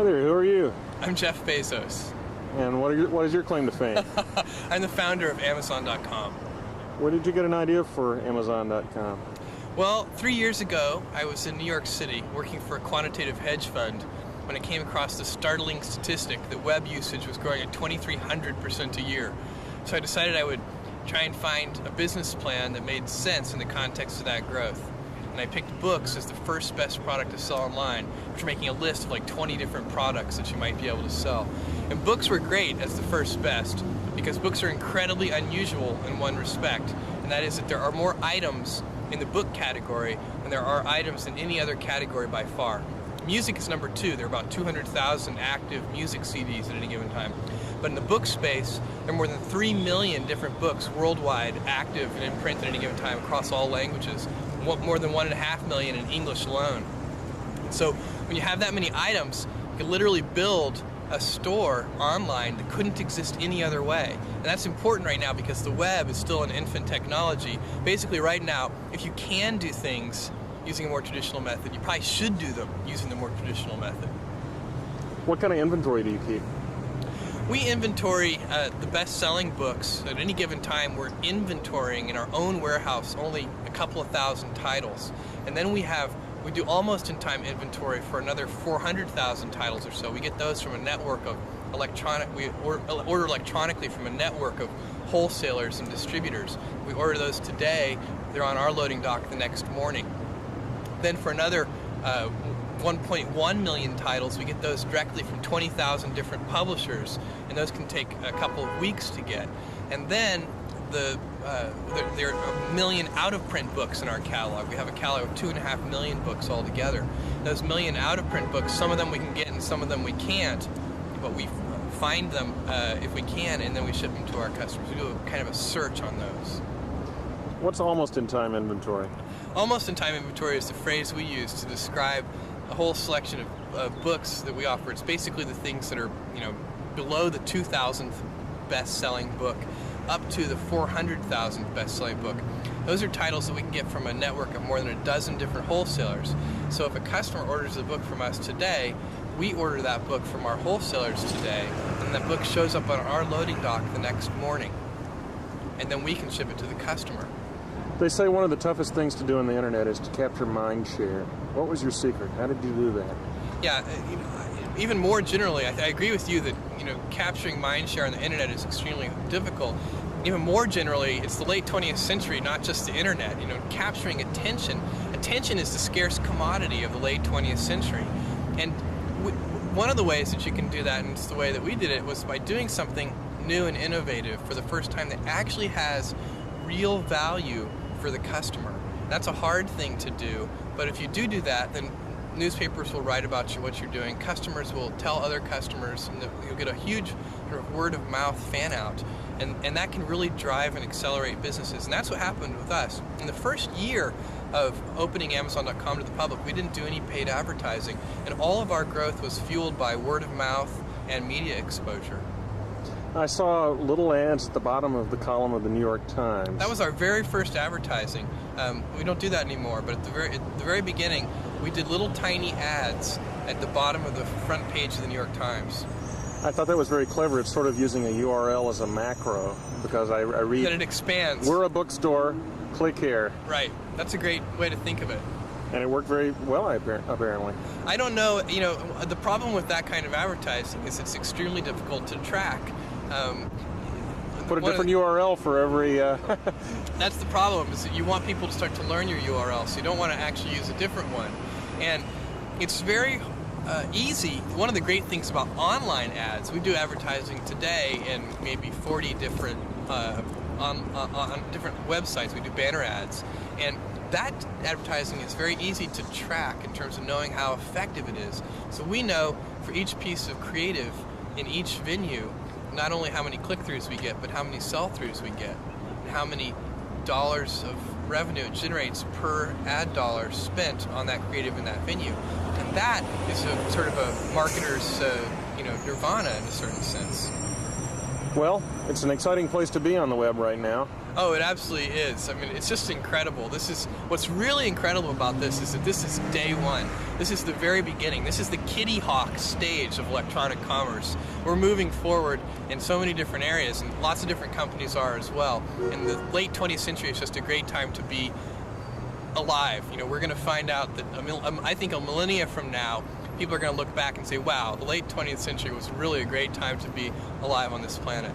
there, who are you? I'm Jeff Bezos. And what is your claim to fame? I'm the founder of Amazon.com. Where did you get an idea for Amazon.com? Well, 3 years ago, I was in New York City working for a quantitative hedge fund when I came across the startling statistic that web usage was growing at 2,300% a year. So I decided I would try and find a business plan that made sense in the context of that growth. And I picked books as the first best product to sell online, after making a list of like 20 different products that you might be able to sell. And books were great as the first best because books are incredibly unusual in one respect, and that is that there are more items in the book category than there are items in any other category by far. Music is number 2. There are about 200,000 active music CDs at any given time. But in the book space, there are more than 3 million different books worldwide active and in print at any given time across all languages, more than 1.5 million in English alone. So when you have that many items, you can literally build a store online that couldn't exist any other way. And that's important right now because the web is still an infant technology. Basically right now, if you can do things using a more traditional method, you probably should do them using the more traditional method. What kind of inventory do you keep? We inventory the best-selling books. At any given time, we're inventorying in our own warehouse only a couple of thousand titles. And then we do almost in-time inventory for another 400,000 titles or so. We get those from a network of we order electronically from a network of wholesalers and distributors. We order those today. They're on our loading dock the next morning. Then for another 1.1 million titles, we get those directly from 20,000 different publishers, and those can take a couple of weeks to get. And then there are 1 million out-of-print books in our catalog. We have a catalog of 2.5 million books altogether. Those 1 million out-of-print books, some of them we can get and some of them we can't, but we find them if we can, and then we ship them to our customers. We do kind of a search on those. What's almost-in-time inventory? Almost-in-time inventory is the phrase we use to describe a whole selection of books that we offer. It's basically the things that are, below the 2,000th best-selling book up to the 400,000th best-selling book. Those are titles that we can get from a network of more than a dozen different wholesalers. So if a customer orders a book from us today, we order that book from our wholesalers today, and that book shows up on our loading dock the next morning. And then we can ship it to the customer. They say one of the toughest things to do on the internet is to capture mind share. What was your secret? How did you do that? Yeah, even more generally, I agree with you that capturing mind share on the internet is extremely difficult. Even more generally, it's the late 20th century, not just the internet. Capturing attention. Attention is the scarce commodity of the late 20th century. And one of the ways that you can do that, and it's the way that we did it, was by doing something new and innovative for the first time that actually has real value for the customer. That's a hard thing to do, but if you do that, then newspapers will write about what you're doing, customers will tell other customers, and you'll get a huge sort of word-of-mouth fan-out, and that can really drive and accelerate businesses, and that's what happened with us. In the first year of opening Amazon.com to the public, we didn't do any paid advertising, and all of our growth was fueled by word-of-mouth and media exposure. I saw little ads at the bottom of the column of the New York Times. That was our very first advertising. We don't do that anymore, but at the very beginning, we did little tiny ads at the bottom of the front page of the New York Times. I thought that was very clever. It's sort of using a URL as a macro, because I read... That it expands. We're a bookstore, click here. Right. That's a great way to think of it. And it worked very well, apparently. I don't know, the problem with that kind of advertising is it's extremely difficult to track. Put a different URL for every... That's the problem, is that you want people to start to learn your URL, so you don't want to actually use a different one. And it's very easy. One of the great things about online ads, we do advertising today in maybe 40 different, on different websites. We do banner ads. And that advertising is very easy to track in terms of knowing how effective it is. So we know for each piece of creative in each venue, not only how many click-throughs we get, but how many sell-throughs we get, and how many dollars of revenue it generates per ad dollar spent on that creative in that venue. And that is a sort of a marketer's, nirvana in a certain sense. Well, it's an exciting place to be on the web right now. Oh, it absolutely is. I mean, it's just incredible. What's really incredible about this is that this is day one. This is the very beginning. This is the Kitty Hawk stage of electronic commerce. We're moving forward in so many different areas, and lots of different companies are as well. And the late 20th century is just a great time to be alive. You know, we're going to find out that I think a millennia from now, people are going to look back and say, wow, the late 20th century was really a great time to be alive on this planet.